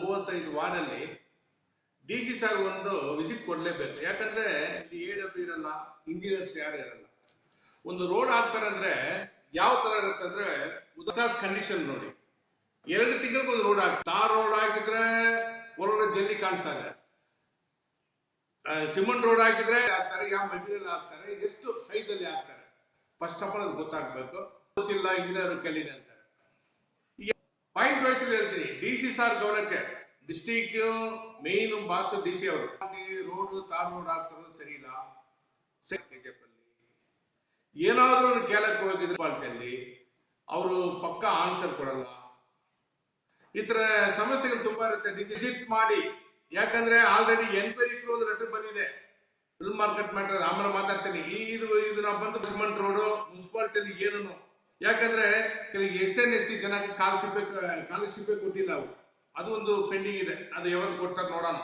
35 ವಾರ್ಡಲ್ಲಿ D C sir ಒಂದು visit ಕೊಡ್ಲೇಬೇಕು. ಯಾಕಂದ್ರೆ ಇಲ್ಲಿ AW ಇರಲ್ಲ, ಇಂಜಿನಿಯರ್ಸ್ ಯಾರು ಇರಲ್ಲ. ಒಂದು ರೋಡ್ ಹಾಕ್ತಾರೆ ಅಂದ್ರೆ ಯಾವ ತರ ಇರುತ್ತೆ ಅಂದ್ರೆ ಉದಾಸ್ ಕಂಡೀಷನ್ ನೋಡಿ. 2 ತಿಂಗಳಿಗೆ ಒಂದು ರೋಡ್ ಹಾಕ್ತಾರೆ. ತಾರ್ ರೋಡ್ ಹಾಕಿದ್ರೆ ಹೊರಗಡೆ ಜಲ್ಲಿ ಕಾಣಿಸ್ತಾರೆ, ಸಿಮೆಂಟ್ ರೋಡ್ ಹಾಕಿದ್ರೆ ಹಾಕ್ತಾರೆ, ಯಾವ ಮೆಟೀರಿಯಲ್ ಹಾಕ್ತಾರೆ, ಎಷ್ಟು ಸೈಜ್ ಅಲ್ಲಿ ಹಾಕ್ತಾರೆ, ಫಸ್ಟ್ ಆಫ್ ಆಲ್ ಅದು ಗೊತ್ತಾಗ್ಬೇಕು. ಗೊತ್ತಿಲ್ಲ ಇಂಜಿನಿಯರ್ ಕೆಲಿನ ಅಂತಾರೆ. ಪಾಯಿಂಟ್ ವೈಸ್ ಹೇಳ್ತೀನಿ, ಡಿ ಸಿ ಸಾರ್ ಗಮನಕ್ಕೆ, district main boss D C ಅವರು ರೋಡ್ ತಾರ್ ರೋಡ್ ಹಾಕ್ತಾರೋ ಸರಿ ಇಲ್ಲ. KGF ಅಲ್ಲಿ ಏನಾದ್ರೂ ಒಂದು ಕೇಳಕ್ಕೆ ಹೋಗಿದ್ರೆ ಪಾಲ್ಟಲ್ಲಿ ಅವರು ಪಕ್ಕ ಆನ್ಸರ್ ಕೊಡಲ್ಲ. ಈ ತರ ಸಮಸ್ಯೆಗಳು ತುಂಬಾ ಇರುತ್ತೆ. ವಿಸಿಟ್ ಮಾಡಿ, ಯಾಕಂದ್ರೆ ಆಲ್ರೆಡಿ ಎನ್ಕ್ವೈರಿ ಒಂದು ಲೆಟರ್ ಬಂದಿದೆ. ಫಿಲ್ಮ್ ಮಾರ್ಕೆಟ್ ಮ್ಯಾಟರ್ ಆಮೇಲೆ ಮಾತಾಡ್ತೀನಿ. ಇದು ನಾವು ಬಂದು ಸಿಮೆಂಟ್ ರೋಡ್ ಮುನ್ಸಿಪಾಲಿಟಿಯಲ್ಲಿ ಏನು, ಯಾಕಂದ್ರೆ ಕೆಲವು SN/ST ಜನಕ್ಕೆ ಸ್ಕಾಲರ್ಶಿಪ್ ಕೊಟ್ಟಿಲ್ಲ. ಅದು ಒಂದು ಪೆಂಡಿಂಗ್ ಇದೆ. ಅದು ಯಾವತ್ತು ಕೊಡ್ತಾರೆ ನೋಡೋಣ.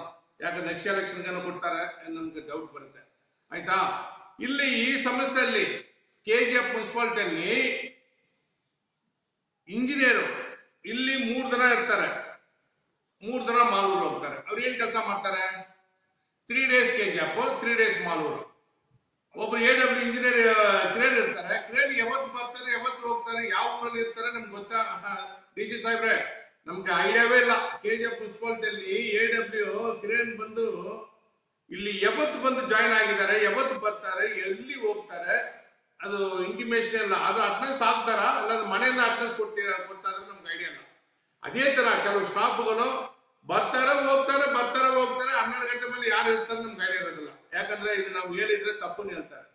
ಯಾಕಂದ್ರೆ ನೆಕ್ಸ್ಟ್ ಎಲೆಕ್ಷನ್ ಕೊಡ್ತಾರೆ ನಮ್ಗೆ ಡೌಟ್ ಬರುತ್ತೆ. ಆಯ್ತಾ? ಇಲ್ಲಿ ಈ ಸಮಸ್ಯೆಯಲ್ಲಿ KGF ಮುನ್ಸಿಪಾಲಿಟಿಯಲ್ಲಿ ಇಂಜಿನಿಯರ್ ಇಲ್ಲಿ 3 ಜನ ಇರ್ತಾರೆ, 3 ಜನ ಮಾಲೂರು ಹೋಗ್ತಾರೆ. ಅವ್ರು ಏನ್ ಕೆಲಸ ಮಾಡ್ತಾರೆ? 3 days KGF, 3 days ಮಾಲೂರು. ಒಬ್ರು AW ಇಂಜಿನಿಯರ್ ಕ್ರೇನ್ ಇರ್ತಾರೆ. ಕ್ರೇನ್ ಯಾವತ್ತು ಬರ್ತಾರೆ, ಯಾವತ್ತು ಹೋಗ್ತಾರೆ, ಯಾವ ಊರಲ್ಲಿ ಇರ್ತಾರೆ ನಮ್ಗೆ ಗೊತ್ತಾ? ಡಿ ಸಿ ಸಾಹೇಬ್ರೆ, ನಮ್ಗೆ ಐಡಿಯಾವೇ ಇಲ್ಲ. KGF ಮುನ್ಸಿಪಾಲಿಟಿಯಲ್ಲಿ AW ಕ್ರೇನ್ ಬಂದು ಇಲ್ಲಿ ಯಾವತ್ತು ಬಂದು ಜಾಯಿನ್ ಆಗಿದ್ದಾರೆ, ಯಾವತ್ತು ಬರ್ತಾರೆ, ಎಲ್ಲಿ ಹೋಗ್ತಾರೆ, ಅದು ಇಂಟಿಮೇಷನ್ ಇಲ್ಲ. ಅದು ಅಟೆಂಡೆನ್ಸ್ ಹಾಕ್ತಾರ, ಅಲ್ಲ ಮನೆಯಿಂದ ಅಟೆಂಡೆನ್ಸ್ ಕೊಡ್ತಾ ಇದ್ರೆ ನಮ್ಗೆ ಐಡಿಯಾ ಇಲ್ಲ. ಅದೇ ತರ ಕೆಲವು ಸ್ಟಾಫ್ಗಳು ಬರ್ತಾರೆ ಹೋಗ್ತಾರೆ 12 ಗಂಟೆ ಮೇಲೆ ಯಾರು ಇರ್ತಾರೆ ನಮ್ಗೆ ಐಡಿಯಾ ಇರೋದಿಲ್ಲ. ಯಾಕಂದ್ರೆ ಇದು ನಾವು ಹೇಳಿದ್ರೆ ತಪ್ಪು ಹೇಳ್ತಾರೆ.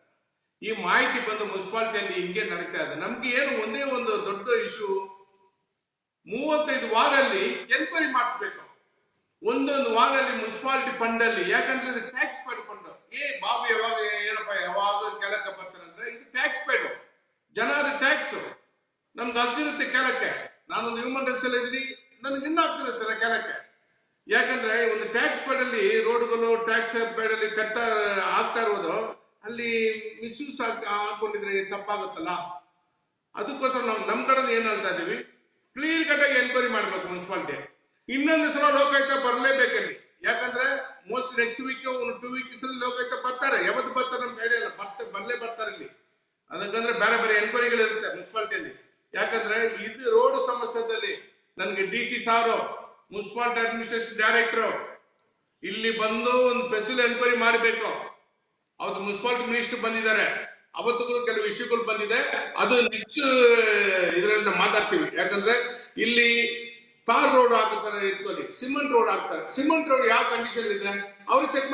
ಈ ಮಾಹಿತಿ ಬಂದು ಮುನ್ಸಿಪಾಲಿಟಿಯಲ್ಲಿ ಹಿಂಗೆ ನಡೀತಾ ಇದೆ. ನಮ್ಗೆ ಏನು ಒಂದೇ ಒಂದು ದೊಡ್ಡ ಇಶ್ಯೂ, 35 ವಾರ್ಡಲ್ಲಿ ಎನ್ಕ್ವೈರಿ ಮಾಡಿಸ್ಬೇಕು. ಒಂದೊಂದು ವಾರ್ಡಲ್ಲಿ ಮುನ್ಸಿಪಾಲಿಟಿ ಫಂಡ್ ಅಲ್ಲಿ, ಯಾಕಂದ್ರೆ ಇದು ಟ್ಯಾಕ್ಸ್ ಪೇಡ್ ಫಂಡ್. ಬಾಬು ಯಾವಾಗ ಏನಪ್ಪ ಯಾವಾಗ ಕೆಳಕ್ಕೆ ಬರ್ತಾರೆ ಅಂದ್ರೆ ಇದು ಟ್ಯಾಕ್ಸ್ ಪೇಡ್, ಜನರ ಟ್ಯಾಕ್ಸ್ ನಮ್ಗೆ ಆಗ್ತಿರುತ್ತೆ ಕೆಳಕ್ಕೆ. ನಾನೊಂದು ಹ್ಯೂಮನ್ ರೈಟ್ಸ್ ಅಲ್ಲಿ ಇದೀನಿ, ನನಗೆ ಇನ್ನೂ ಆಗ್ತಿರುತ್ತೆ ಕೆಳಕ್ಕೆ. ಯಾಕಂದ್ರೆ ಒಂದು ಟ್ಯಾಕ್ಸ್ ಪೇಡ್ ಅಲ್ಲಿ ರೋಡ್ಗಳು ಟ್ಯಾಕ್ಸ್ ಪೇಡ್ ಅಲ್ಲಿ ಆಗ್ತಾ ಇರೋದು, ಅಲ್ಲಿ ಮಿಸ್ಯೂಸ್ ಹಾಕೊಂಡಿದ್ರೆ ತಪ್ಪಾಗುತ್ತಲ್ಲ. ಅದಕ್ಕೋಸ್ಕರ ನಾವು ನಮ್ ಕಡೆ ಏನ್ ಹೇಳ್ತಾ ಇದೀವಿ, ಕ್ಲಿಯರ್ ಕಟ್ ಆಗಿ ಎನ್ಕ್ವೈರಿ ಮಾಡ್ಬೇಕು ಮುನ್ಸಿಪಾಲಿಟಿ. ಇನ್ನೊಂದು ಸಲ ಲೋಕಾಯುಕ್ತ ಬರ್ಲೇಬೇಕಲ್ಲಿ. ಯಾಕಂದ್ರೆ most next week 2 weeks Lokayukta ಬರ್ತಾರೆ. ಯಾವತ್ತು ಬರ್ತಾರೆ ನಮ್ಗೆ ಐಡಿಯಾ ಇಲ್ಲ, ಬರ್ತಾರೆ ಇಲ್ಲಿ. ಅದಕ್ಕಂದ್ರೆ ಬೇರೆ ಬೇರೆ ಎನ್ಕ್ವೈರಿಗಳು ಇರುತ್ತೆ ಮುನ್ಸಿಪಾಲಿಟಿಯಲ್ಲಿ. ಯಾಕಂದ್ರೆ ಇದು ರೋಡ್ ಸಮಸ್ಯೆದಲ್ಲಿ ನನ್ಗೆ ಡಿ ಸಿ ಸಾರು, ಮುನ್ಸಿಪಾಲಿಟಿ ಅಡ್ಮಿನಿಸ್ಟ್ರೇಷನ್ ಡೈರೆಕ್ಟರ್ ಇಲ್ಲಿ ಬಂದು ಒಂದು ಸ್ಪೆಷಲ್ ಎನ್ಕ್ವೈರಿ ಮಾಡಬೇಕು. ಅವತ್ತು ಮುನ್ಸಿಪಾಲಿಟಿ ಮಿನಿಸ್ಟರ್ ಬಂದಿದ್ದಾರೆ, ಅವತ್ತುಗಳು ಕೆಲವು ಇಶ್ಯೂಗಳು ಬಂದಿದೆ. ಅದು ನೆಕ್ಸ್ಟ್ ಇದರಲ್ಲಿ ಮಾತಾಡ್ತೀವಿ. ಯಾಕಂದ್ರೆ ಇಲ್ಲಿ ತಾರ್ ರೋಡ್ ಹಾಕ್ತಾರೆ, ಇಟ್ಕೊಳ್ಳಿ, ಸಿಮೆಂಟ್ ರೋಡ್ ಹಾಕ್ತಾರೆ. ಸಿಮೆಂಟ್ ರೋಡ್ ಯಾವ ಕಂಡೀಷನ್ ಇದೆ ಅವ್ರು ಚೆಕ್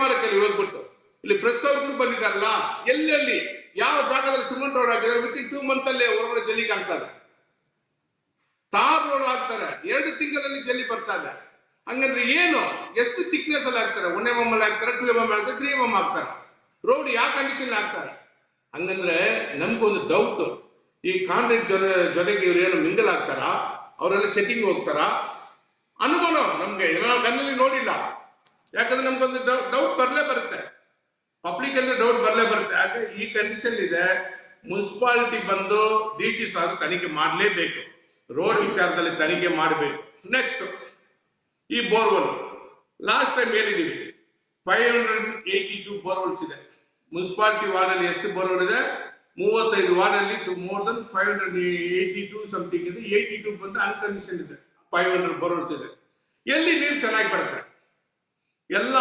ಮಾಡಕ್ಕೆ ಹೋಗ್ಬಿಟ್ಟು. ಇಲ್ಲಿ ಪ್ರೆಸ್ ಅವ್ರು ಬಂದಿದ್ದಾರಲ್ಲ, ಎಲ್ಲೆಲ್ಲಿ ಯಾವ ಜಾಗದಲ್ಲಿ ಸಿಮೆಂಟ್ ರೋಡ್ ಹಾಕಿದ್ದಾರೆ ವಿತಿನ್ 2 months ಅಲ್ಲಿ ಹೊರಗಡೆ ಜಲ್ಲಿ ಕಾಣಿಸ್ತಾರೆ. ತಾರ್ ರೋಡ್ ಹಾಕ್ತಾರೆ, 2 ತಿಂಗಳಲ್ಲಿ ಜಲ್ಲಿ ಬರ್ತಾ ಇದೆ. ಹಂಗಂದ್ರೆ ಏನು, ಎಷ್ಟು ಥಿಕ್ನೆಸ್ ಅಲ್ಲಿ ಹಾಕ್ತಾರೆ? 1 mm ಅಲ್ಲಿ ಹಾಕ್ತಾರೆ, 2 mm ಹಾಕ್ತಾರೆ, 3 mm ಹಾಕ್ತಾರೆ. ರೋಡ್ ಯಾವ ಕಂಡೀಷನ್ ಹಾಕ್ತಾರೆ? ಹಂಗಂದ್ರೆ ನಮ್ಗೊಂದು ಡೌಟ್, ಈ ಕಾಂಟ್ರಾಕ್ಟ್ ಜೊತೆಗೆ ಇವ್ರು ಏನು ಮಿಂಗಲ್ ಆಗ್ತಾರ, ಅವರೆಲ್ಲ ಸೆಟ್ಟಿಂಗ್ ಹೋಗ್ತಾರ, ಅನುಮಾನ ನಮ್ಗೆ ನಾವು ಕಣ್ಣಲ್ಲಿ ನೋಡಿಲ್ಲ. ಯಾಕಂದ್ರೆ ನಮ್ಗೊಂದು ಡೌಟ್ ಬರುತ್ತೆ, ಪಬ್ಲಿಕ್ ಅಂದ್ರೆ ಡೌಟ್ ಬರುತ್ತೆ. ಹಾಗೆ ಈ ಕಂಡೀಷನ್ ಇದೆ. ಮುನ್ಸಿಪಾಲಿಟಿ ಬಂದು ಡಿ ಸಿ ಸಾರ್ ತನಿಖೆ ಮಾಡಲೇಬೇಕು, ರೋಡ್ ವಿಚಾರದಲ್ಲಿ ತನಿಖೆ ಮಾಡಬೇಕು. ನೆಕ್ಸ್ಟ್ ಈ ಬೋರ್ವೆಲ್, ಲಾಸ್ಟ್ ಟೈಮ್ ಹೇಳಿದೀವಿ 582 ಬೋರ್ವೆಲ್ಸ್ ಇದೆ ಮುನ್ಸಿಪಾಲಿಟಿ ವಾರ್ಡ್ ಅಲ್ಲಿ. ಎಷ್ಟು ಬೋರ್ವೆಲ್ ಇದೆ? 35 ವಾರ್ಡ್ ಅಲ್ಲಿ ಮೋರ್ ದನ್ 582 ಸಮಥಿಂಗ್ ಇದೆ. 82 ಬಂದು ಅನ್ಕಂಡೀಷನ್ ಇದೆ, 500 ಬೋರ್ವೆಲ್ಸ್ ಇದೆ. ಎಲ್ಲಿ ನೀರು ಚೆನ್ನಾಗಿ ಬರುತ್ತೆ? ಎಲ್ಲ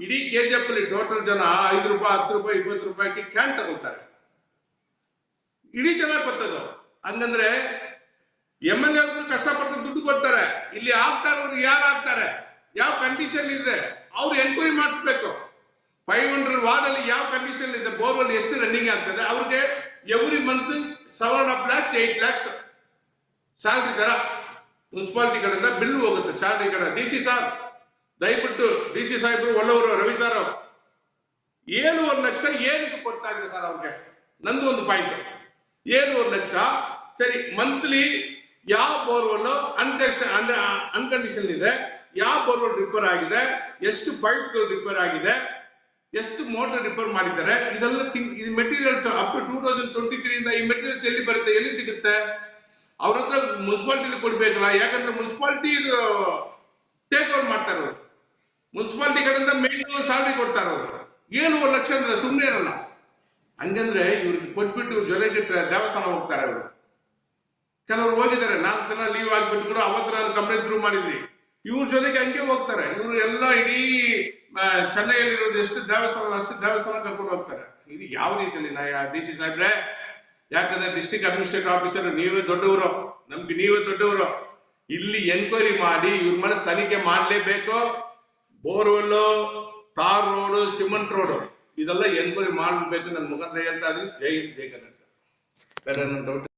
ಇಡೀ KGF ಅಲ್ಲಿ ಟೋಟಲ್ ಜನ 5 ರೂಪಾಯಿ 10 ರೂಪಾಯಿ 20 ರೂಪಾಯಿಗೆ ಕ್ಯಾನ್ ತಗೊಳ್ತಾರೆ. ಇಡೀ ಚೆನ್ನಾಗಿ ಬರ್ತದೆ. ಹಂಗಂದ್ರೆ MLA ಅವರು ಕಷ್ಟಪಟ್ಟು ದುಡ್ಡು ಕೊಡ್ತಾರೆ. ಇಲ್ಲಿ ಆಗ್ತಾ ಇರೋರು ಯಾರು ಆಗ್ತಾರೆ, ಯಾವ ಕಂಡೀಷನ್ ಇದೆ ಅವ್ರು ಎನ್ಕ್ವೈರಿ ಮಾಡಿಸ್ಬೇಕು. 500 ವಾರ್ಡ್ ಅಲ್ಲಿ ಯಾವ ಕಂಡೀಷನ್ ಇದೆ, ಬೋರ್ವೆಲ್ ಎಷ್ಟು ರನ್ನಿಂಗ್ ಆಗ್ತದೆ, ಅವ್ರಿಗೆ every month 7.5 lakhs 8 lakhs salary ತರ ಮುನ್ಸಿಪಾಲಿಟಿ ಕಡೆಯಿಂದ ಬಿಲ್ ಹೋಗುತ್ತೆ. ಸ್ಯಾಲ್ರಿ ಕಡೆ ಡಿ ಸಿ ಸಾರ್ ದಯವಿಟ್ಟು, ಡಿ ಸಿ ಸಾಹೇಬ್ರು ಒಳ್ಳವರು, ರವಿ ಸಾರ್ 7.5 ಲಕ್ಷ ಏನಕ್ಕೆ ಕೊಡ್ತಾ ಇದ್ರೆ ಸರ್ ಅವ್ರಿಗೆ? ನಂದು ಒಂದು ಪಾಯಿಂಟ್, 7.5 ಲಕ್ಷ ಸರಿ. ಮಂತ್ಲಿ ಯಾವ ಬೋರ್ವೆಲ್ ಅನ್ಕಂಡೀಷನ್ ಇದೆ, ಯಾವ ಬೋರ್ವೆಲ್ ರಿಪೇರ್ ಆಗಿದೆ, ಎಷ್ಟು ಪೈಪ್ಗಳು ರಿಪೇರ್ ಆಗಿದೆ, ಎಷ್ಟು ಮೋಟರ್ ರಿಪೇರ್ ಮಾಡಿದ್ದಾರೆ, ಇದೆಲ್ಲ ಮೆಟೀರಿಯಲ್ಸ್ ಅಪ್ ಟು 2023 ಇಂದ ಈ ಮೆಟೀರಿಯಲ್ಸ್ ಎಲ್ಲಿ ಬರುತ್ತೆ, ಎಲ್ಲಿ ಸಿಗುತ್ತೆ? ಅವ್ರ ಹತ್ರ ಮುನ್ಸಿಪಾಲಿಟಿಲಿ ಕೊಡ್ಬೇಕಲ್ಲ, ಯಾಕಂದ್ರೆ ಮುನ್ಸಿಪಾಲಿಟಿ ಇದು ಟೇಕ್ ಓವರ್ ಮಾಡ್ತಾರೆ ಅವರು. ಮುನ್ಸಿಪಾಲಿಟಿ ಕಡೆಯಿಂದ ಮೇನ್ ಸ್ಯಾಲರಿ ಕೊಡ್ತಾರೆ ಅವರು. 7 ಲಕ್ಷ ಅಂದ್ರೆ ಸುಮ್ಮನೆ ಇರಲ್ಲ. ಹಂಗಂದ್ರೆ ಇವ್ರಿಗೆ ಕೊಟ್ಬಿಟ್ಟು ಇವ್ರ ಜೊತೆಗೆ ದೇವಸ್ಥಾನ ಹೋಗ್ತಾರೆ ಅವರು. ಕೆಲವರು ಹೋಗಿದ್ದಾರೆ, 4 ದಿನ ಲೀವ್ ಆಗ್ಬಿಟ್ಟು ಕೂಡ ಅವತ್ತು ನಾನು ಕಂಪ್ಲೇಂಟ್ ಥ್ರೂ ಮಾಡಿದ್ರಿ. ಇವ್ರ ಜೊತೆಗೆ ಹಂಗೆ ಹೋಗ್ತಾರೆ. ಇವರು ಎಲ್ಲ ಇಡೀ ಚೆನ್ನೈಯಲ್ಲಿರೋದು ಎಷ್ಟು ದೇವಸ್ಥಾನ ಅಷ್ಟು ದೇವಸ್ಥಾನ ಕರ್ಕೊಂಡು ಹೋಗ್ತಾರೆ. ಇದು ಯಾವ ರೀತಿಯಲ್ಲಿ ಡಿ ಸಿ ಸಾಹೇಬ್ರೆ? ಯಾಕಂದ್ರೆ ಡಿಸ್ಟ್ರಿಕ್ಟ್ ಅಡ್ಮಿನಿಸ್ಟ್ರೇಟಿವ್ ಆಫೀಸರ್ ನೀವೇ ದೊಡ್ಡವರು, ನಮ್ಗೆ ನೀವೇ ದೊಡ್ಡವರು. ಇಲ್ಲಿ ಎನ್ಕ್ವೈರಿ ಮಾಡಿ ಇವ್ರ ಮೇಲೆ ತನಿಖೆ ಮಾಡಲೇಬೇಕು. Borewell, tar road, cement road ಇದೆಲ್ಲ ಎನ್ಕ್ವೈರಿ ಮಾಡಬೇಕು. ನನ್ನ ಮುಖಾಂತರ ಹೇಳ್ತಾ ಇದ್ದೀನಿ. ಜೈ ಹಿಂದ್, ಜೈ ಕರ್ನಾಟಕ. ಡೌಟ್